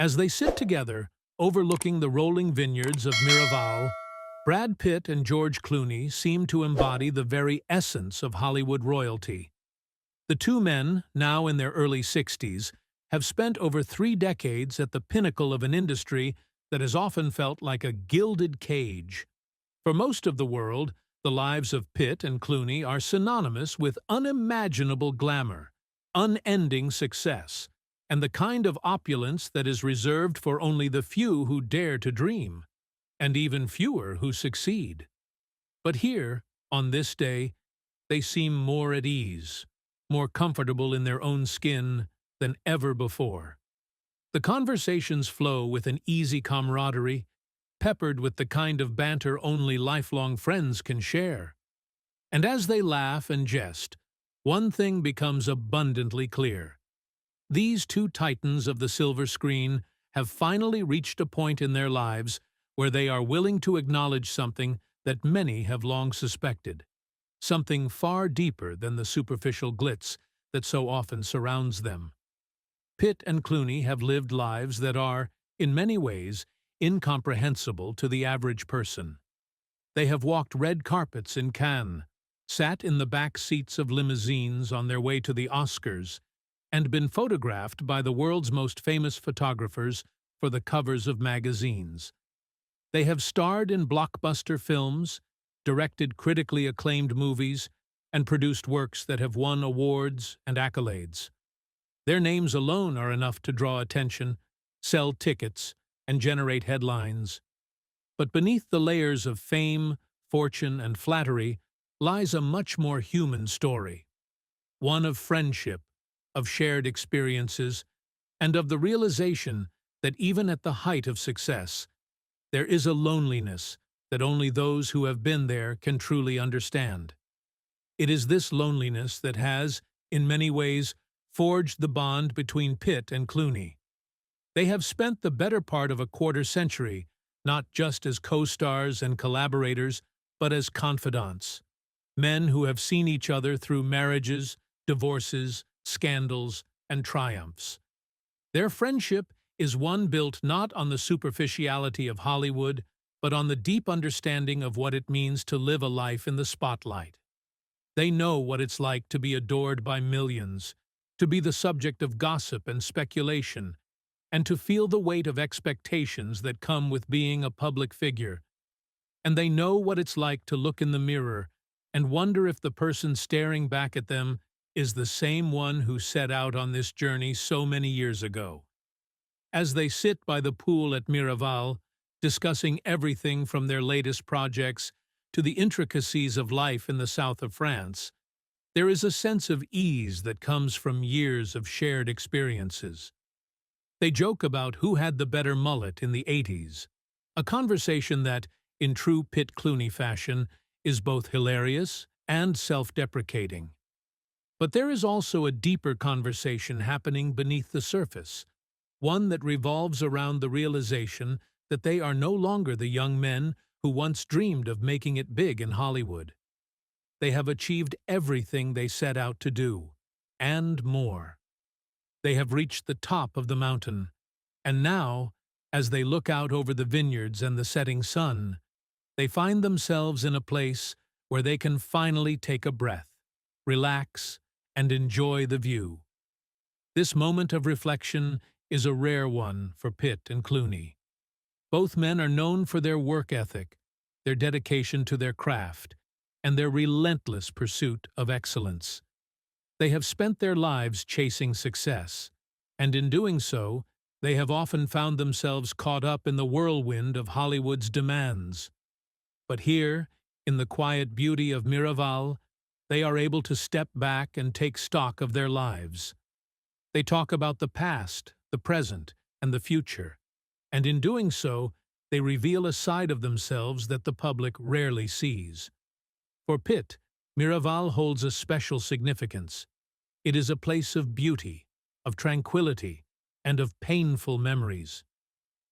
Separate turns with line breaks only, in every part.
As they sit together, overlooking the rolling vineyards of Miraval, Brad Pitt and George Clooney seem to embody the very essence of Hollywood royalty. The two men, now in their early 60s, have spent over 3 decades at the pinnacle of an industry that has often felt like a gilded cage. For most of the world, the lives of Pitt and Clooney are synonymous with unimaginable glamour, unending success, and the kind of opulence that is reserved for only the few who dare to dream, and even fewer who succeed. But here, on this day, they seem more at ease, more comfortable in their own skin than ever before. The conversations flow with an easy camaraderie, peppered with the kind of banter only lifelong friends can share. And as they laugh and jest, one thing becomes abundantly clear. These two titans of the silver screen have finally reached a point in their lives where they are willing to acknowledge something that many have long suspected, something far deeper than the superficial glitz that so often surrounds them. Pitt and Clooney have lived lives that are, in many ways, incomprehensible to the average person. They have walked red carpets in Cannes, sat in the back seats of limousines on their way to the Oscars, and been photographed by the world's most famous photographers for the covers of magazines. They have starred in blockbuster films, directed critically acclaimed movies, and produced works that have won awards and accolades. Their names alone are enough to draw attention, sell tickets, and generate headlines. But beneath the layers of fame, fortune, and flattery lies a much more human story. One of friendship, of shared experiences, and of the realization that even at the height of success, there is a loneliness that only those who have been there can truly understand. It is this loneliness that has, in many ways, forged the bond between Pitt and Clooney. They have spent the better part of a quarter-century not just as co-stars and collaborators, but as confidants, men who have seen each other through marriages, divorces, scandals, and triumphs. Their friendship is one built not on the superficiality of Hollywood, but on the deep understanding of what it means to live a life in the spotlight. They know what it's like to be adored by millions, to be the subject of gossip and speculation, and to feel the weight of expectations that come with being a public figure. And they know what it's like to look in the mirror and wonder if the person staring back at them is the same one who set out on this journey so many years ago. As they sit by the pool at Miraval, discussing everything from their latest projects to the intricacies of life in the south of France, there is a sense of ease that comes from years of shared experiences. They joke about who had the better mullet in the 80s, a conversation that, in true Pitt-Clooney fashion, is both hilarious and self-deprecating. But there is also a deeper conversation happening beneath the surface, one that revolves around the realization that they are no longer the young men who once dreamed of making it big in Hollywood. They have achieved everything they set out to do, and more. They have reached the top of the mountain, and now, as they look out over the vineyards and the setting sun, they find themselves in a place where they can finally take a breath, relax, and enjoy the view. This moment of reflection is a rare one for Pitt and Clooney. Both men are known for their work ethic, their dedication to their craft, and their relentless pursuit of excellence. They have spent their lives chasing success, and in doing so, they have often found themselves caught up in the whirlwind of Hollywood's demands. But here, in the quiet beauty of Miraval, they are able to step back and take stock of their lives. They talk about the past, the present, and the future, and in doing so, they reveal a side of themselves that the public rarely sees. For Pitt, Miraval holds a special significance. It is a place of beauty, of tranquility, and of painful memories.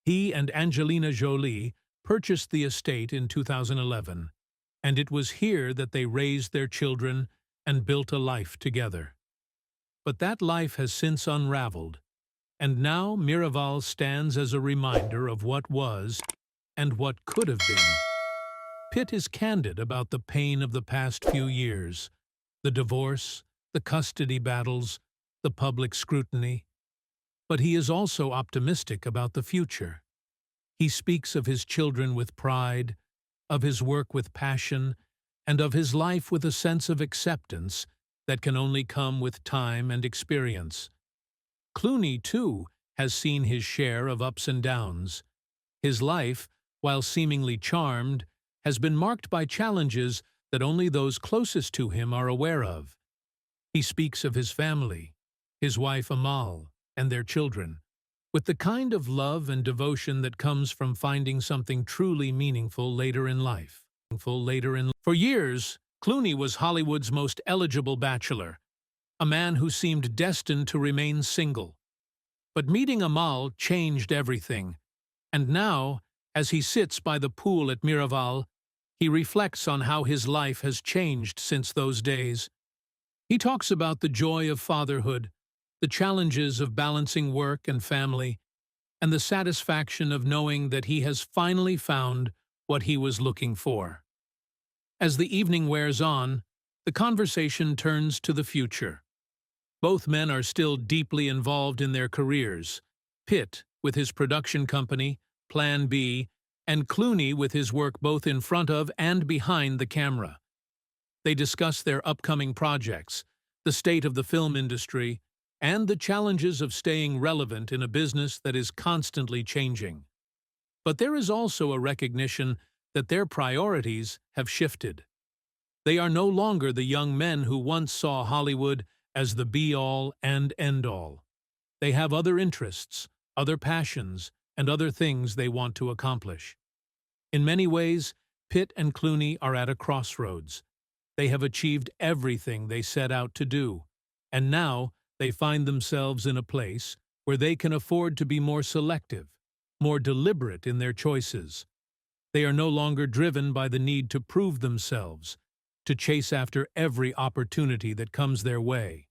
He and Angelina Jolie purchased the estate in 2011, and it was here that they raised their children and built a life together. But that life has since unraveled. And now Miraval stands as a reminder of what was and what could have been. Pitt is candid about the pain of the past few years, the divorce, the custody battles, the public scrutiny. But he is also optimistic about the future. He speaks of his children with pride, of his work with passion, and of his life with a sense of acceptance that can only come with time and experience. Clooney, too, has seen his share of ups and downs. His life, while seemingly charmed, has been marked by challenges that only those closest to him are aware of. He speaks of his family, his wife Amal, and their children, with the kind of love and devotion that comes from finding something truly meaningful later in life. For years, Clooney was Hollywood's most eligible bachelor, a man who seemed destined to remain single. But meeting Amal changed everything, and now, as he sits by the pool at Miraval, he reflects on how his life has changed since those days. He talks about the joy of fatherhood, the challenges of balancing work and family, and the satisfaction of knowing that he has finally found what he was looking for. As the evening wears on, the conversation turns to the future. Both men are still deeply involved in their careers, Pitt with his production company, Plan B, and Clooney with his work both in front of and behind the camera. They discuss their upcoming projects, the state of the film industry, and the challenges of staying relevant in a business that is constantly changing. But there is also a recognition that their priorities have shifted. They are no longer the young men who once saw Hollywood as the be-all and end-all. They have other interests, other passions, and other things they want to accomplish. In many ways, Pitt and Clooney are at a crossroads. They have achieved everything they set out to do, and now they find themselves in a place where they can afford to be more selective, more deliberate in their choices. They are no longer driven by the need to prove themselves, to chase after every opportunity that comes their way.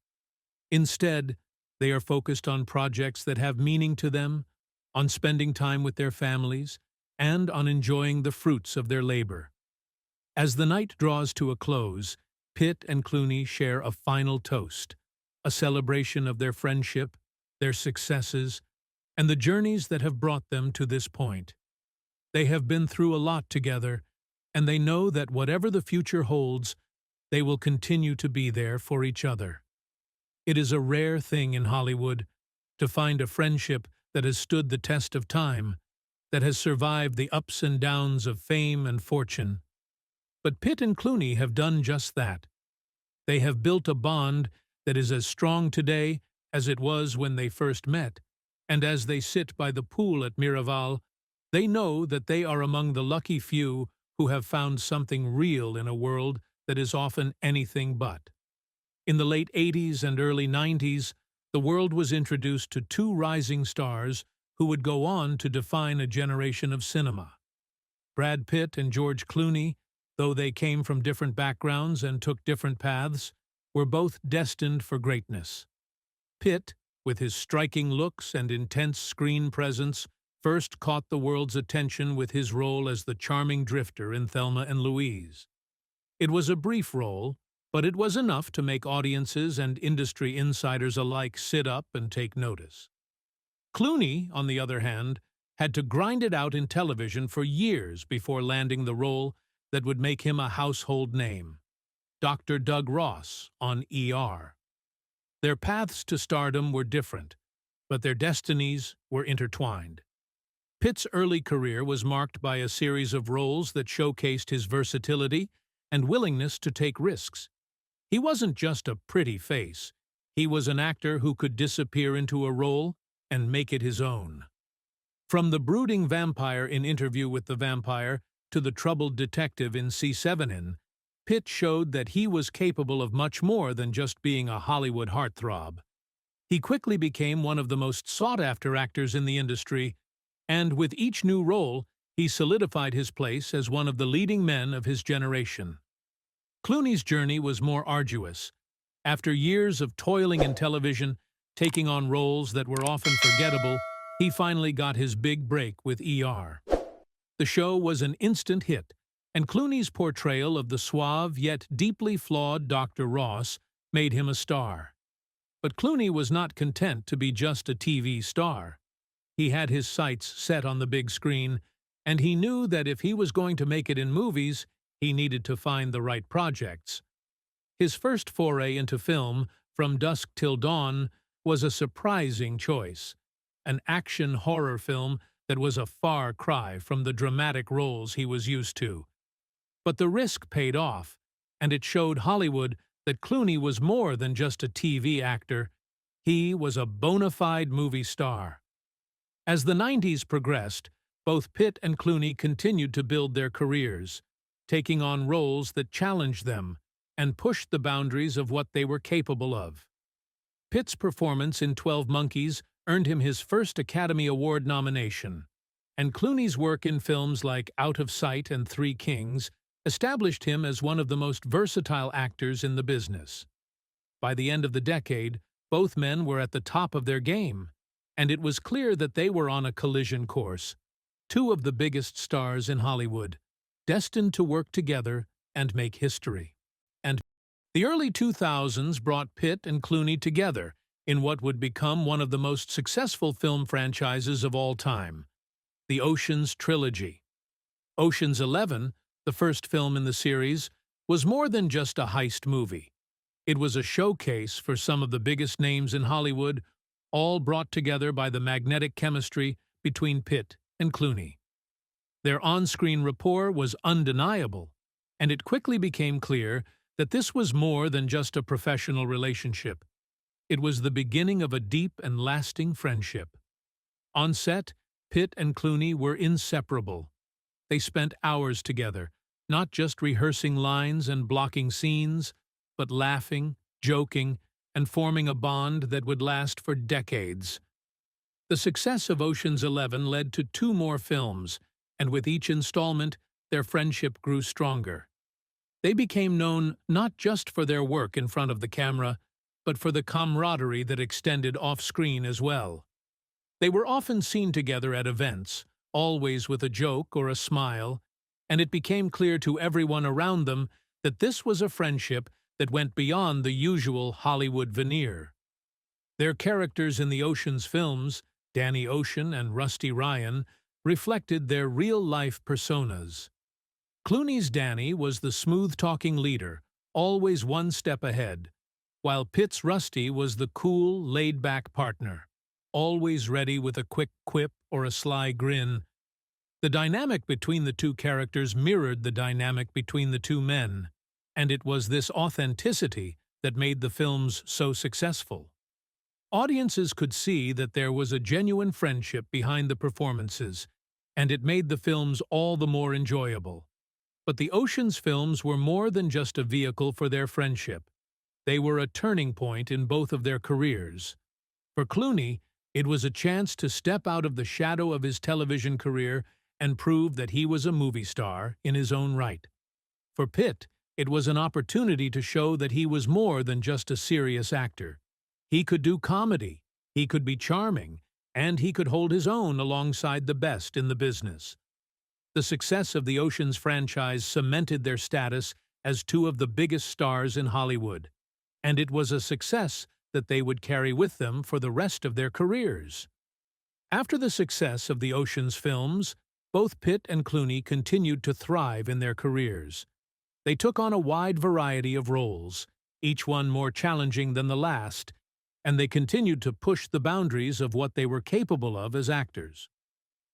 Instead, they are focused on projects that have meaning to them, on spending time with their families, and on enjoying the fruits of their labor. As the night draws to a close, Pitt and Clooney share a final toast, a celebration of their friendship, their successes, and the journeys that have brought them to this point. They have been through a lot together, and they know that whatever the future holds, they will continue to be there for each other. It is a rare thing in Hollywood to find a friendship that has stood the test of time, that has survived the ups and downs of fame and fortune. But Pitt and Clooney have done just that. They have built a bond that is as strong today as it was when they first met, and as they sit by the pool at Miraval, they know that they are among the lucky few who have found something real in a world that is often anything but. In the late 80s and early 90s, the world was introduced to two rising stars who would go on to define a generation of cinema. Brad Pitt and George Clooney, though they came from different backgrounds and took different paths, were both destined for greatness. Pitt, with his striking looks and intense screen presence, first caught the world's attention with his role as the charming drifter in Thelma and Louise. It was a brief role, but it was enough to make audiences and industry insiders alike sit up and take notice. Clooney, on the other hand, had to grind it out in television for years before landing the role that would make him a household name, Dr. Doug Ross on ER. Their paths to stardom were different, but their destinies were intertwined. Pitt's early career was marked by a series of roles that showcased his versatility and willingness to take risks. He wasn't just a pretty face. He was an actor who could disappear into a role and make it his own. From the brooding vampire in Interview with the Vampire to the troubled detective in C7N, Pitt showed that he was capable of much more than just being a Hollywood heartthrob. He quickly became one of the most sought-after actors in the industry, and with each new role, he solidified his place as one of the leading men of his generation. Clooney's journey was more arduous. After years of toiling in television, Taking on roles that were often forgettable, he finally got his big break with ER. The show was an instant hit, and Clooney's portrayal of the suave yet deeply flawed Dr. Ross made him a star. But Clooney was not content to be just a TV star. He had his sights set on the big screen, and he knew that if he was going to make it in movies, he needed to find the right projects. His first foray into film, From Dusk Till Dawn, was a surprising choice, an action horror film that was a far cry from the dramatic roles he was used to. But the risk paid off, and it showed Hollywood that Clooney was more than just a TV actor. He was a bona fide movie star. As the 90s progressed, both Pitt and Clooney continued to build their careers, taking on roles that challenged them and pushed the boundaries of what they were capable of. Pitt's performance in 12 Monkeys earned him his first Academy Award nomination, and Clooney's work in films like Out of Sight and Three Kings established him as one of the most versatile actors in the business. By the end of the decade, both men were at the top of their game, and it was clear that they were on a collision course, two of the biggest stars in Hollywood, destined to work together and make history. And the early 2000s brought Pitt and Clooney together in what would become one of the most successful film franchises of all time, the Ocean's trilogy. Ocean's 11, the first film in the series, was more than just a heist movie. It was a showcase for some of the biggest names in Hollywood, all brought together by the magnetic chemistry between Pitt and Clooney. Their on-screen rapport was undeniable, and it quickly became clear that this was more than just a professional relationship. It was the beginning of a deep and lasting friendship. On set, Pitt and Clooney were inseparable. They spent hours together, not just rehearsing lines and blocking scenes, but laughing, joking, and forming a bond that would last for decades. The success of Ocean's 11 led to 2 more films, and with each installment, their friendship grew stronger. They became known not just for their work in front of the camera, but for the camaraderie that extended off-screen as well. They were often seen together at events, always with a joke or a smile, and it became clear to everyone around them that this was a friendship that went beyond the usual Hollywood veneer. Their characters in the Ocean's films, Danny Ocean and Rusty Ryan, reflected their real-life personas. Clooney's Danny was the smooth-talking leader, always one step ahead, while Pitt's Rusty was the cool, laid-back partner, always ready with a quick quip or a sly grin. The dynamic between the two characters mirrored the dynamic between the two men, and it was this authenticity that made the films so successful. Audiences could see that there was a genuine friendship behind the performances, and it made the films all the more enjoyable. But the Ocean's films were more than just a vehicle for their friendship. They were a turning point in both of their careers. For Clooney, it was a chance to step out of the shadow of his television career and prove that he was a movie star in his own right. For Pitt, it was an opportunity to show that he was more than just a serious actor. He could do comedy, he could be charming, and he could hold his own alongside the best in the business. The success of the Ocean's franchise cemented their status as 2 of the biggest stars in Hollywood, and it was a success that they would carry with them for the rest of their careers. After the success of the Ocean's films, both Pitt and Clooney continued to thrive in their careers. They took on a wide variety of roles, each one more challenging than the last, and they continued to push the boundaries of what they were capable of as actors.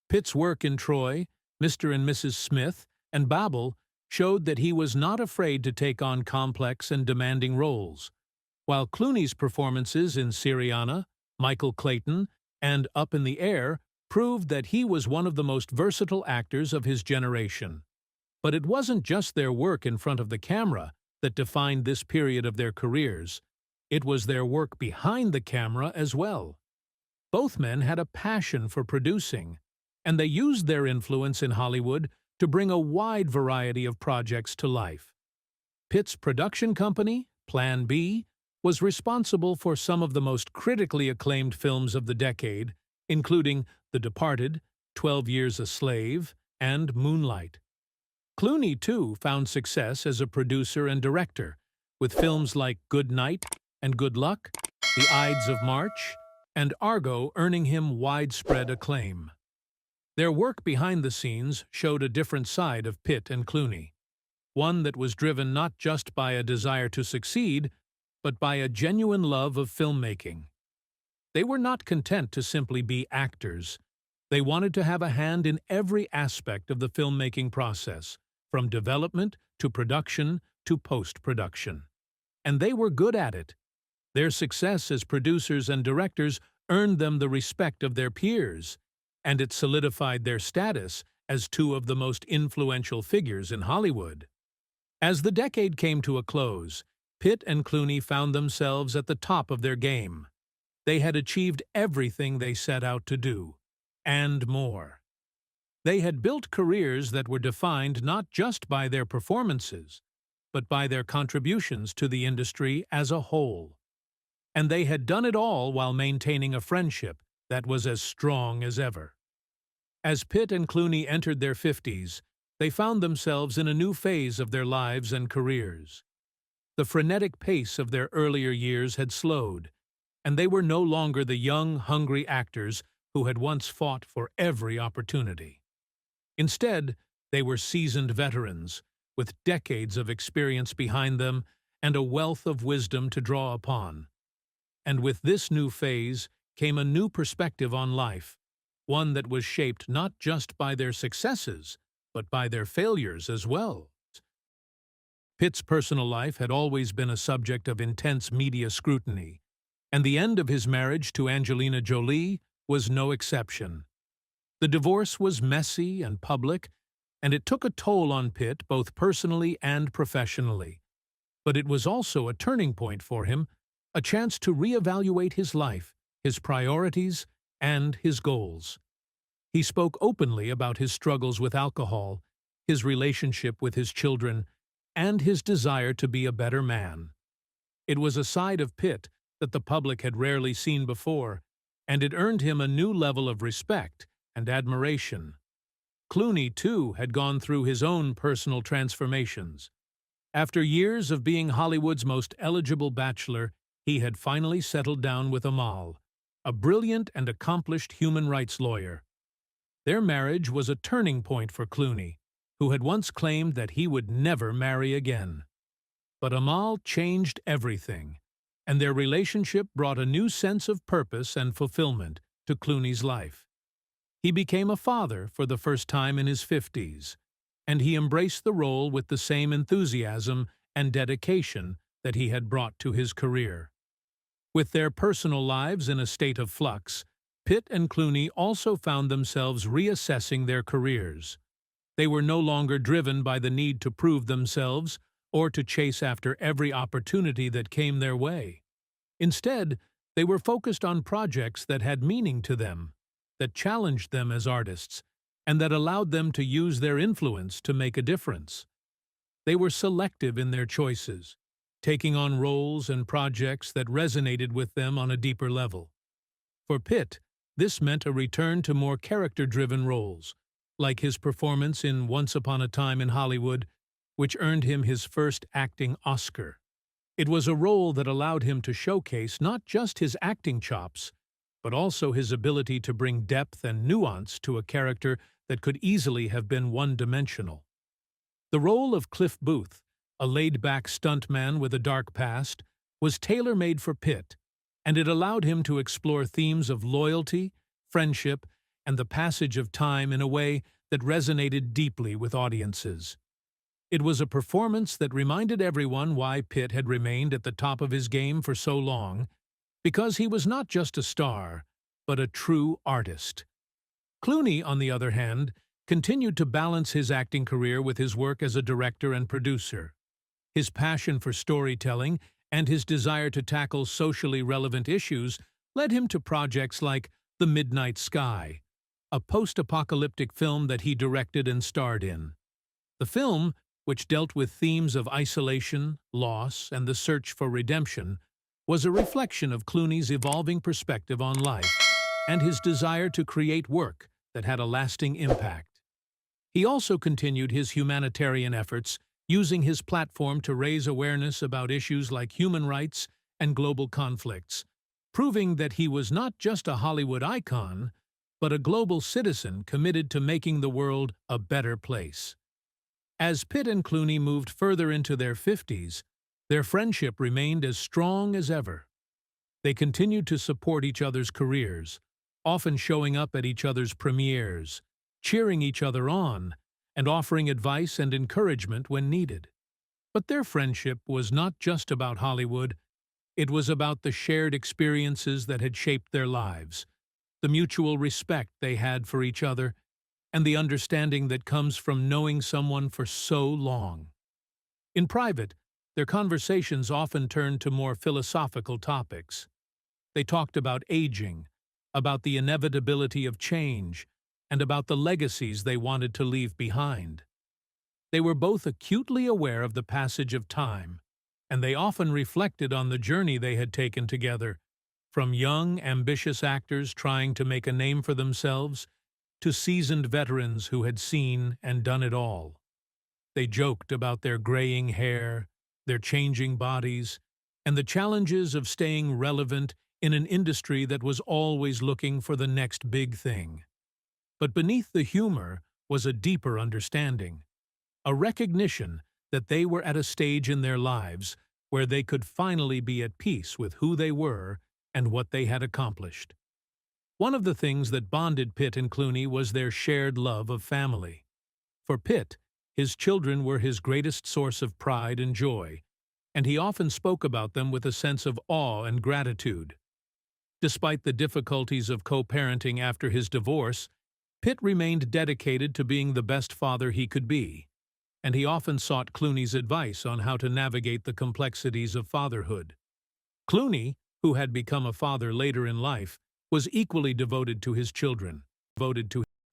Pitt's work in Troy, Mr. and Mrs. Smith, and Babel showed that he was not afraid to take on complex and demanding roles, while Clooney's performances in Syriana, Michael Clayton, and Up in the Air proved that he was one of the most versatile actors of his generation. But it wasn't just their work in front of the camera that defined this period of their careers. It was their work behind the camera as well. Both men had a passion for producing, and they used their influence in Hollywood to bring a wide variety of projects to life. Pitt's production company, Plan B, was responsible for some of the most critically acclaimed films of the decade, including The Departed, 12 Years a Slave, and Moonlight. Clooney, too, found success as a producer and director, with films like Good Night and Good Luck, The Ides of March, and Argo earning him widespread acclaim. Their work behind the scenes showed a different side of Pitt and Clooney, one that was driven not just by a desire to succeed, but by a genuine love of filmmaking. They were not content to simply be actors. They wanted to have a hand in every aspect of the filmmaking process, from development to production to post-production. And they were good at it. Their success as producers and directors earned them the respect of their peers, and it solidified their status as two of the most influential figures in Hollywood. As the decade came to a close, Pitt and Clooney found themselves at the top of their game. They had achieved everything they set out to do, and more. They had built careers that were defined not just by their performances, but by their contributions to the industry as a whole. And they had done it all while maintaining a friendship that was as strong as ever. As Pitt and Clooney entered their 50s, they found themselves in a new phase of their lives and careers. The frenetic pace of their earlier years had slowed, and they were no longer the young, hungry actors who had once fought for every opportunity. Instead, they were seasoned veterans, with decades of experience behind them and a wealth of wisdom to draw upon. And with this new phase came a new perspective on life, one that was shaped not just by their successes, but by their failures as well. Pitt's personal life had always been a subject of intense media scrutiny, and the end of his marriage to Angelina Jolie was no exception. The divorce was messy and public, and it took a toll on Pitt both personally and professionally. But it was also a turning point for him, a chance to reevaluate his life, his priorities, and his goals. He spoke openly about his struggles with alcohol, his relationship with his children, and his desire to be a better man. It was a side of Pitt that the public had rarely seen before, and it earned him a new level of respect and admiration. Clooney, too, had gone through his own personal transformations. After years of being Hollywood's most eligible bachelor, he had finally settled down with Amal, a brilliant and accomplished human rights lawyer. Their marriage was a turning point for Clooney, who had once claimed that he would never marry again. But Amal changed everything, and their relationship brought a new sense of purpose and fulfillment to Clooney's life. He became a father for the first time in his 50s, and he embraced the role with the same enthusiasm and dedication that he had brought to his career. With their personal lives in a state of flux, Pitt and Clooney also found themselves reassessing their careers. They were no longer driven by the need to prove themselves or to chase after every opportunity that came their way. Instead, they were focused on projects that had meaning to them, that challenged them as artists, and that allowed them to use their influence to make a difference. They were selective in their choices, taking on roles and projects that resonated with them on a deeper level. For Pitt, this meant a return to more character-driven roles, like his performance in Once Upon a Time in Hollywood, which earned him his first acting Oscar. It was a role that allowed him to showcase not just his acting chops, but also his ability to bring depth and nuance to a character that could easily have been one-dimensional. The role of Cliff Booth, a laid-back stuntman with a dark past, was tailor-made for Pitt, and it allowed him to explore themes of loyalty, friendship, and the passage of time in a way that resonated deeply with audiences. It was a performance that reminded everyone why Pitt had remained at the top of his game for so long, because he was not just a star, but a true artist. Clooney, on the other hand, continued to balance his acting career with his work as a director and producer. His passion for storytelling and his desire to tackle socially relevant issues led him to projects like The Midnight Sky, a post-apocalyptic film that he directed and starred in. The film, which dealt with themes of isolation, loss, and the search for redemption, was a reflection of Clooney's evolving perspective on life and his desire to create work that had a lasting impact. He also continued his humanitarian efforts, using his platform to raise awareness about issues like human rights and global conflicts, proving that he was not just a Hollywood icon, but a global citizen committed to making the world a better place. As Pitt and Clooney moved further into their 50s, their friendship remained as strong as ever. They continued to support each other's careers, often showing up at each other's premieres, cheering each other on, and offering advice and encouragement when needed. But their friendship was not just about Hollywood. It was about the shared experiences that had shaped their lives, the mutual respect they had for each other, and the understanding that comes from knowing someone for so long. In private, their conversations often turned to more philosophical topics. They talked about aging, about the inevitability of change, and about the legacies they wanted to leave behind. They were both acutely aware of the passage of time, and they often reflected on the journey they had taken together, from young, ambitious actors trying to make a name for themselves to seasoned veterans who had seen and done it all. They joked about their graying hair, their changing bodies, and the challenges of staying relevant in an industry that was always looking for the next big thing. But beneath the humor was a deeper understanding, a recognition that they were at a stage in their lives where they could finally be at peace with who they were and what they had accomplished. One of the things that bonded Pitt and Clooney was their shared love of family. For Pitt, his children were his greatest source of pride and joy, and he often spoke about them with a sense of awe and gratitude. Despite the difficulties of co-parenting after his divorce, Pitt remained dedicated to being the best father he could be, and he often sought Clooney's advice on how to navigate the complexities of fatherhood. Clooney, who had become a father later in life, was equally devoted to his children.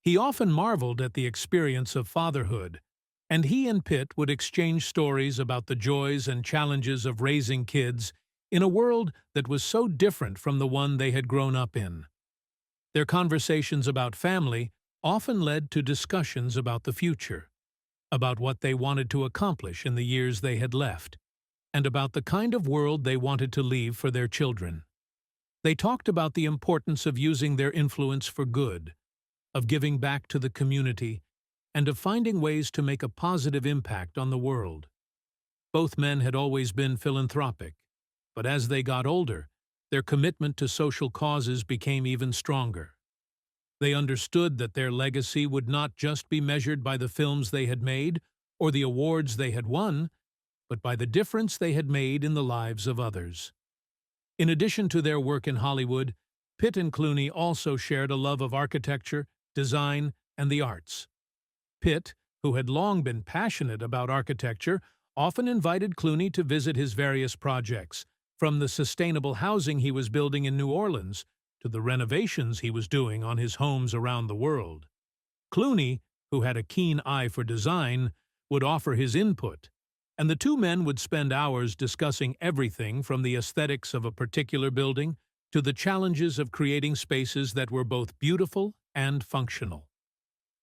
He often marveled at the experience of fatherhood, and he and Pitt would exchange stories about the joys and challenges of raising kids in a world that was so different from the one they had grown up in. Their conversations about family often led to discussions about the future, about what they wanted to accomplish in the years they had left, and about the kind of world they wanted to leave for their children. They talked about the importance of using their influence for good, of giving back to the community, and of finding ways to make a positive impact on the world. Both men had always been philanthropic, but as they got older, their commitment to social causes became even stronger. They understood that their legacy would not just be measured by the films they had made or the awards they had won, but by the difference they had made in the lives of others. In addition to their work in Hollywood, Pitt and Clooney also shared a love of architecture, design, and the arts. Pitt, who had long been passionate about architecture, often invited Clooney to visit his various projects, from the sustainable housing he was building in New Orleans to the renovations he was doing on his homes around the world. Clooney, who had a keen eye for design, would offer his input, and the two men would spend hours discussing everything from the aesthetics of a particular building to the challenges of creating spaces that were both beautiful and functional.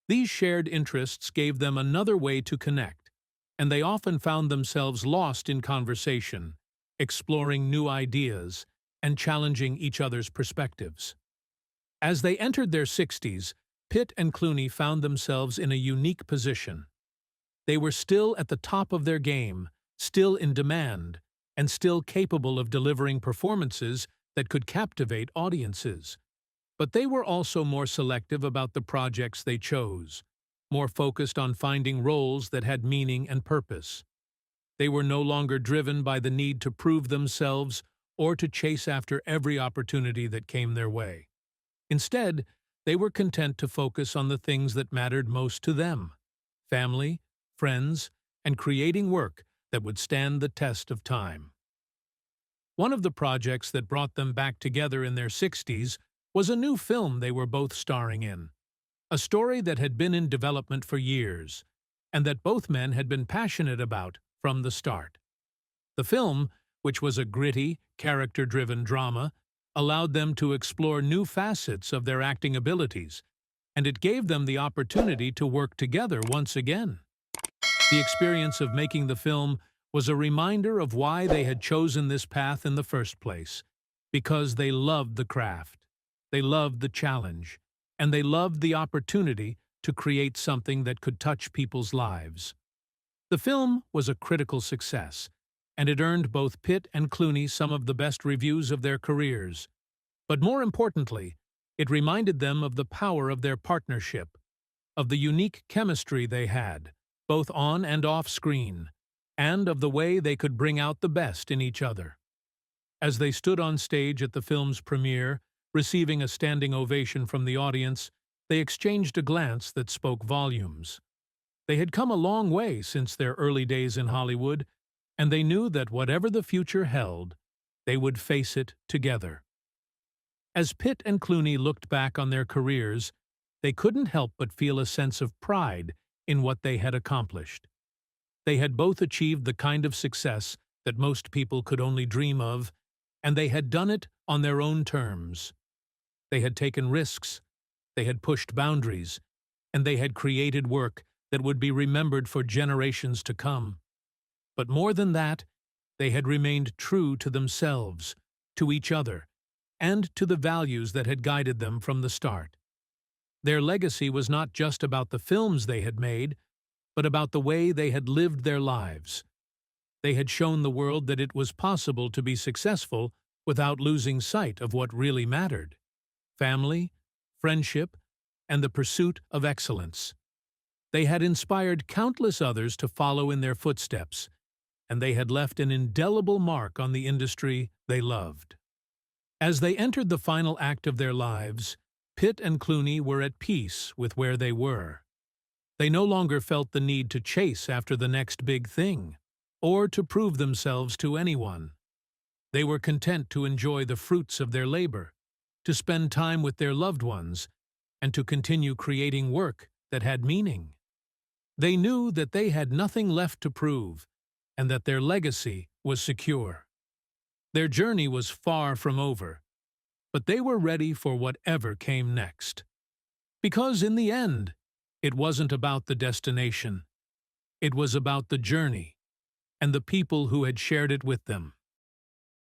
These shared interests gave them another way to connect, and they often found themselves lost in conversation, exploring new ideas and challenging each other's perspectives. As they entered their 60s, Pitt and Clooney found themselves in a unique position. They were still at the top of their game, still in demand, and still capable of delivering performances that could captivate audiences. But they were also more selective about the projects they chose, more focused on finding roles that had meaning and purpose. They were no longer driven by the need to prove themselves or to chase after every opportunity that came their way. Instead, they were content to focus on the things that mattered most to them: family, friends, and creating work that would stand the test of time. One of the projects that brought them back together in their 60s was a new film they were both starring in, a story that had been in development for years, and that both men had been passionate about from the start. The film, which was a gritty, character-driven drama allowed them to explore new facets of their acting abilities, and it gave them the opportunity to work together once again. The experience of making the film was a reminder of why they had chosen this path in the first place, because they loved the craft, they loved the challenge, and they loved the opportunity to create something that could touch people's lives. The film was a critical success, and it earned both Pitt and Clooney some of the best reviews of their careers. But more importantly, it reminded them of the power of their partnership, of the unique chemistry they had, both on and off screen, and of the way they could bring out the best in each other. As they stood on stage at the film's premiere, receiving a standing ovation from the audience, they exchanged a glance that spoke volumes. They had come a long way since their early days in Hollywood, and they knew that whatever the future held, they would face it together. As Pitt and Clooney looked back on their careers, they couldn't help but feel a sense of pride in what they had accomplished. They had both achieved the kind of success that most people could only dream of, and they had done it on their own terms. They had taken risks, they had pushed boundaries, and they had created work that would be remembered for generations to come. But more than that, they had remained true to themselves, to each other, and to the values that had guided them from the start. Their legacy was not just about the films they had made, but about the way they had lived their lives. They had shown the world that it was possible to be successful without losing sight of what really mattered: family, friendship, and the pursuit of excellence. They had inspired countless others to follow in their footsteps, and they had left an indelible mark on the industry they loved. As they entered the final act of their lives, Pitt and Clooney were at peace with where they were. They no longer felt the need to chase after the next big thing, or to prove themselves to anyone. They were content to enjoy the fruits of their labor, to spend time with their loved ones, and to continue creating work that had meaning. They knew that they had nothing left to prove, and that their legacy was secure. Their journey was far from over, but they were ready for whatever came next. Because in the end, it wasn't about the destination. It was about the journey and the people who had shared it with them.